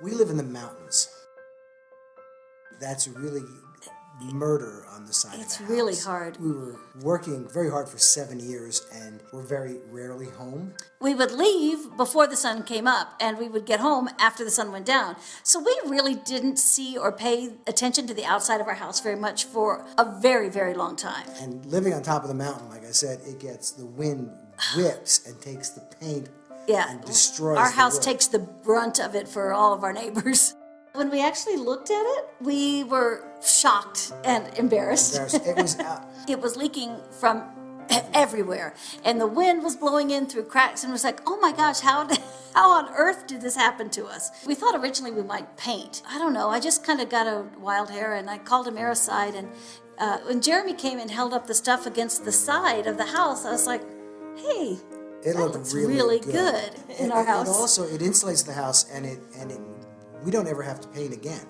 We live in the mountains. That's really murder on the side of the house. It's really hard. We were working very hard for 7 years and we're very rarely home. We would leave before the sun came up and we would get home after the sun went down. So we really didn't see or pay attention to the outside of our house very much for a very, very long time. And living on top of the mountain, like I said, it gets, the wind whips and takes the paint and destroys our house wood. takes the brunt of it for all of our neighbors. When we actually looked at it, we were shocked and embarrassed. It was It was leaking from everywhere, and the wind was blowing in through cracks, and it was like, oh my gosh, how on earth did this happen to us? We thought originally we might paint. I don't know, I just kind of got a wild hair, and I called him aside, and when Jeremy came and held up the stuff against the side of the house, I was like, hey, it that looked looks really good in our house. It insulates the house, and we don't ever have to paint again.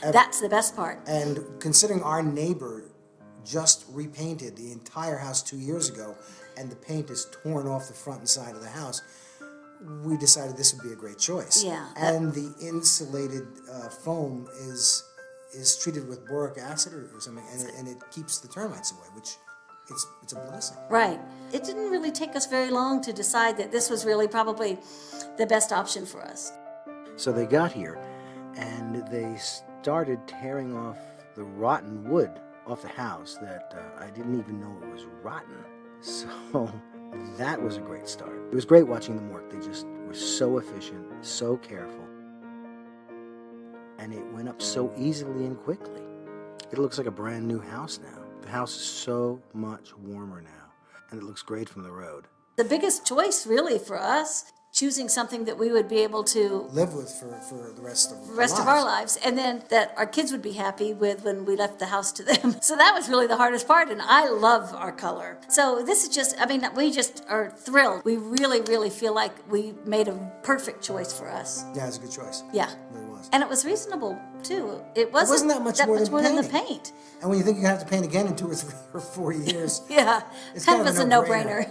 That's the best part. And considering our neighbor just repainted the entire house 2 years ago, and the paint is torn off the front and side of the house, we decided this would be a great choice. Yeah. And the insulated foam is treated with boric acid or something, and it keeps the termites away, which it's a blessing. Right. It didn't really take us very long to decide that this was really probably the best option for us. So they got here, and they started tearing off the rotten wood off the house that I didn't even know it was rotten. So that was a great start. It was great watching them work. They just were so efficient, so careful. And it went up so easily and quickly. It looks like a brand new house now. The house is so much warmer now, and it looks great from the road. The biggest choice really for us, choosing something that we would be able to live with for the rest of our lives, and then that our kids would be happy with when we left the house to them. So that was really the hardest part, and I love our color. So this is just, we just are thrilled. We really, really feel like we made a perfect choice for us. Yeah, it's a good choice. Yeah. It really was. And it was reasonable, too. It wasn't that much more than the paint. And when you think you have to paint again in 2 or 3 or 4 years, Yeah, it's kind of a no-brainer.